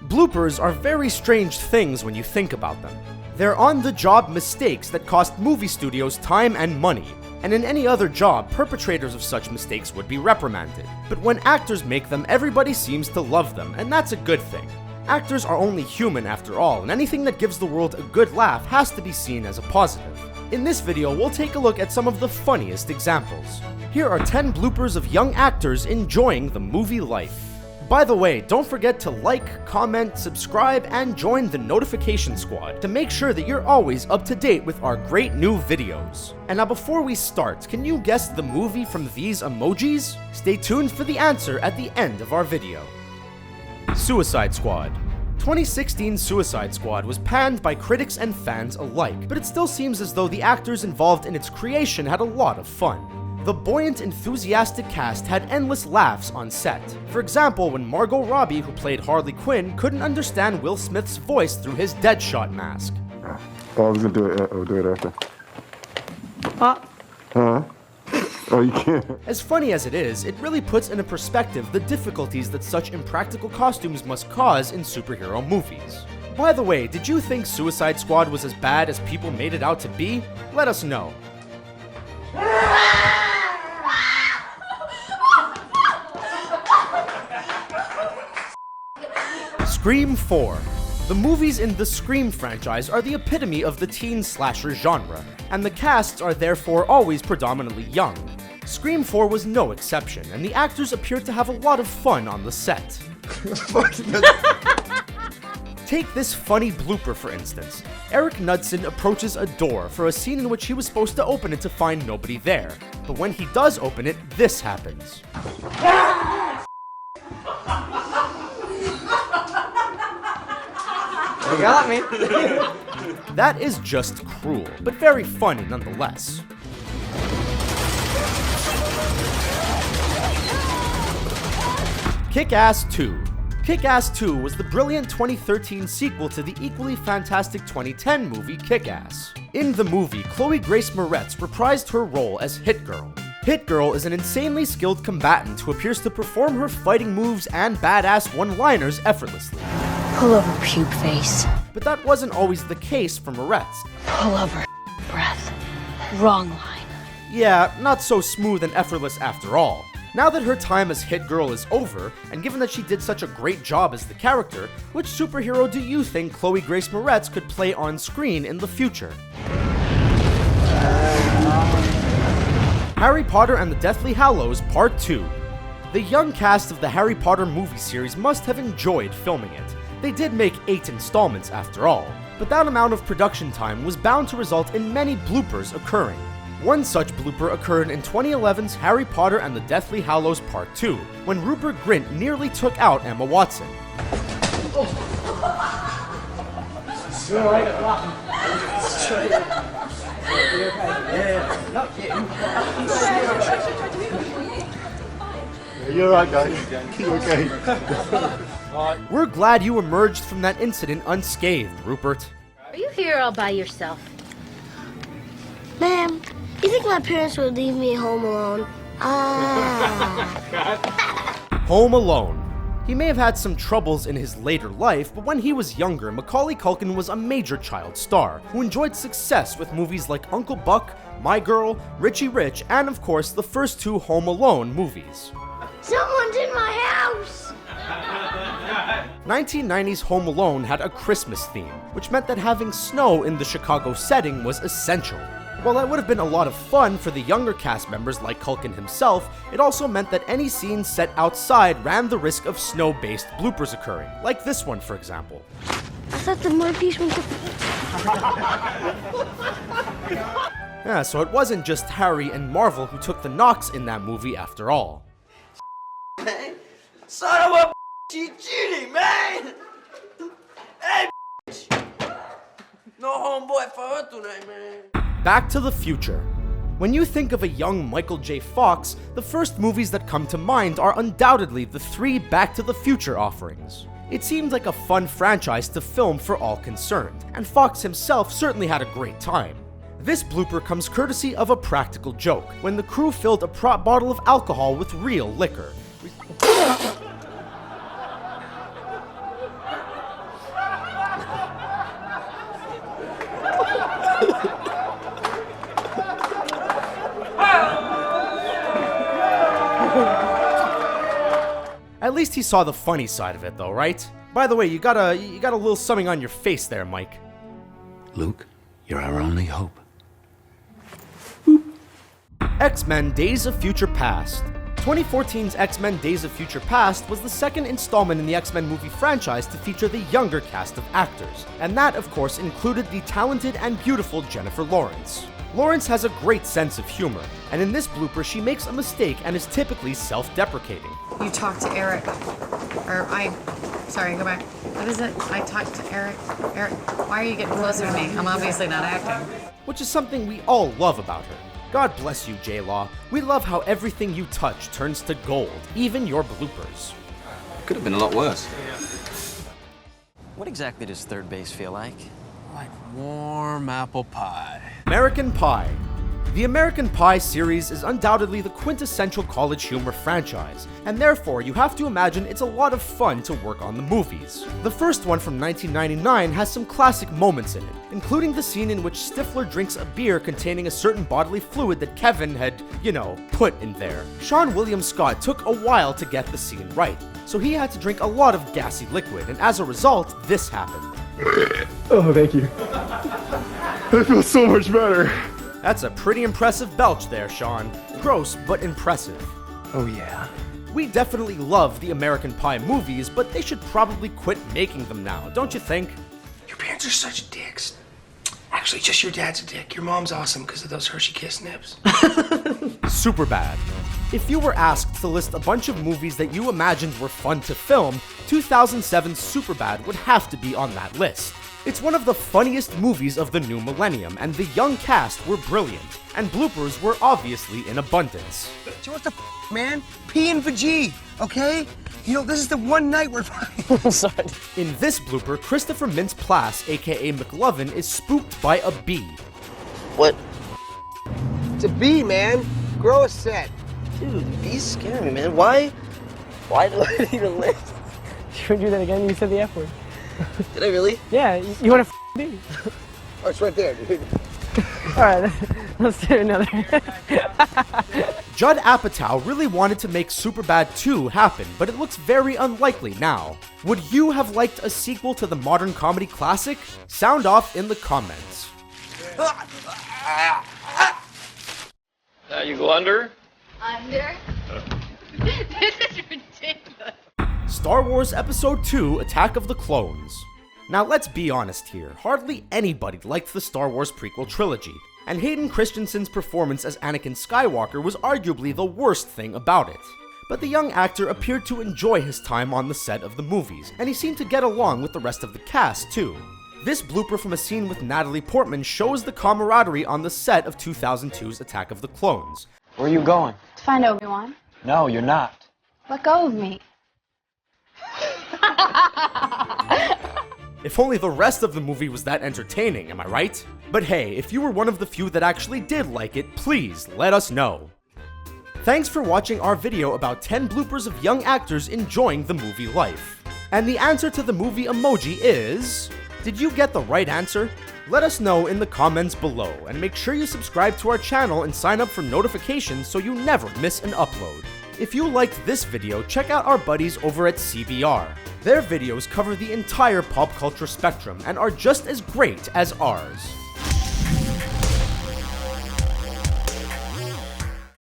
Bloopers are very strange things when you think about them. They're on-the-job mistakes that cost movie studios time and money, and in any other job, perpetrators of such mistakes would be reprimanded. But when actors make them, everybody seems to love them, and that's a good thing. Actors are only human after all, and anything that gives the world a good laugh has to be seen as a positive. In this video, we'll take a look at some of the funniest examples. Here are 10 bloopers of young actors enjoying the movie life. By the way, don't forget to like, comment, subscribe, and join the notification squad to make sure that you're always up to date with our great new videos. And now before we start, can you guess the movie from these emojis? Stay tuned for the answer at the end of our video. Suicide Squad. 2016 Suicide Squad was panned by critics and fans alike, but it still seems as though the actors involved in its creation had a lot of fun. The buoyant, enthusiastic cast had endless laughs on set. For example, when Margot Robbie, who played Harley Quinn, couldn't understand Will Smith's voice through his Deadshot mask. Oh, I was gonna do it after. What? Huh? Oh, you can't. As funny as it is, it really puts into perspective the difficulties that such impractical costumes must cause in superhero movies. By the way, did you think Suicide Squad was as bad as people made it out to be? Let us know. Scream 4. The movies in the Scream franchise are the epitome of the teen slasher genre, and the casts are therefore always predominantly young. Scream 4 was no exception, and the actors appeared to have a lot of fun on the set. Take this funny blooper for instance. Eric Knudsen approaches a door for a scene in which he was supposed to open it to find nobody there, but when he does open it, this happens. You got me. That is just cruel, but very funny nonetheless. Kick-Ass 2. Kick-Ass 2 was the brilliant 2013 sequel to the equally fantastic 2010 movie Kick-Ass. In the movie, Chloe Grace Moretz reprised her role as Hit Girl. Hit Girl is an insanely skilled combatant who appears to perform her fighting moves and badass one-liners effortlessly. Pull over, puke face. But that wasn't always the case for Moretz. Pull over, breath. Wrong line. Yeah, not so smooth and effortless after all. Now that her time as Hit Girl is over, and given that she did such a great job as the character, which superhero do you think Chloe Grace Moretz could play on screen in the future? Harry Potter and the Deathly Hallows Part 2. The young cast of the Harry Potter movie series must have enjoyed filming it. They did make 8 installments after all, but that amount of production time was bound to result in many bloopers occurring. One such blooper occurred in 2011's Harry Potter and the Deathly Hallows Part 2, when Rupert Grint nearly took out Emma Watson. You're alright, guys. You okay? We're glad you emerged from that incident unscathed, Rupert. Are you here all by yourself? Ma'am, you think my parents would leave me home alone? Home Alone. He may have had some troubles in his later life, but when he was younger, Macaulay Culkin was a major child star who enjoyed success with movies like Uncle Buck, My Girl, Richie Rich, and of course the first 2 Home Alone movies. Someone's in my house! 1990's Home Alone had a Christmas theme, which meant that having snow in the Chicago setting was essential. While that would have been a lot of fun for the younger cast members like Culkin himself, it also meant that any scene set outside ran the risk of snow-based bloopers occurring, like this one for example. I thought the Murphys went to... Yeah, so it wasn't just Harry and Marvel who took the knocks in that movie after all. Man, son of a you cheating, man! Hey, no homeboy for her tonight, man. Back to the Future. When you think of a young Michael J. Fox, the first movies that come to mind are undoubtedly the 3 Back to the Future offerings. It seemed like a fun franchise to film for all concerned, and Fox himself certainly had a great time. This blooper comes courtesy of a practical joke, when the crew filled a prop bottle of alcohol with real liquor. least he saw the funny side of it though, right? By the way, you got a little something on your face there, Mike. Luke, you're our only hope. X-Men Days of Future Past. 2014's X-Men Days of Future Past was the second installment in the X-Men movie franchise to feature the younger cast of actors, and that, of course, included the talented and beautiful Jennifer Lawrence. Lawrence has a great sense of humor, and in this blooper she makes a mistake and is typically self-deprecating. You talked to Eric, sorry, go back. What is it? I talked to Eric. Eric, why are you getting closer to me? I'm obviously not acting. Which is something we all love about her. God bless you, J-Law. We love how everything you touch turns to gold, even your bloopers. Could have been a lot worse. What exactly does third base feel like? Like warm apple pie. American Pie. The American Pie series is undoubtedly the quintessential college humor franchise, and therefore you have to imagine it's a lot of fun to work on the movies. The first one from 1999 has some classic moments in it, including the scene in which Stifler drinks a beer containing a certain bodily fluid that Kevin had, put in there. Sean William Scott took a while to get the scene right, so he had to drink a lot of gassy liquid, and as a result, this happened. Oh, thank you. That feels so much better. That's a pretty impressive belch there, Sean. Gross, but impressive. Oh yeah. We definitely love the American Pie movies, but they should probably quit making them now, don't you think? Your parents are such dicks. Actually, just your dad's a dick. Your mom's awesome because of those Hershey Kiss nips. SuperBad. If you were asked to list a bunch of movies that you imagined were fun to film, 2007's SuperBad would have to be on that list. It's one of the funniest movies of the new millennium, and the young cast were brilliant, and bloopers were obviously in abundance. So what the man? P and for G, okay? This is the one night we're fine. Sorry. In this blooper, Christopher Mintz-Plasse, aka McLovin, is spooked by a bee. What? It's a bee, man. Grow a set. Dude, bees scare me, man. Why do I even live? You would do that again? You said the F word. Did I really? Yeah, you want to be. Oh, it's right there, dude. All right, let's do another. Judd Apatow really wanted to make SuperBad 2 happen, but it looks very unlikely now. Would you have liked a sequel to the modern comedy classic? Sound off in the comments. Now you go under. Under? This is ridiculous. Star Wars Episode 2: Attack of the Clones. Now let's be honest here, hardly anybody liked the Star Wars prequel trilogy, and Hayden Christensen's performance as Anakin Skywalker was arguably the worst thing about it. But the young actor appeared to enjoy his time on the set of the movies, and he seemed to get along with the rest of the cast too. This blooper from a scene with Natalie Portman shows the camaraderie on the set of 2002's Attack of the Clones. Where are you going? To find Obi-Wan. No, you're not. Let go of me. If only the rest of the movie was that entertaining, am I right? But hey, if you were one of the few that actually did like it, please let us know. Thanks for watching our video about 10 bloopers of young actors enjoying the movie life. And the answer to the movie emoji is... Did you get the right answer? Let us know in the comments below, and make sure you subscribe to our channel and sign up for notifications so you never miss an upload. If you liked this video, check out our buddies over at CBR. Their videos cover the entire pop culture spectrum and are just as great as ours.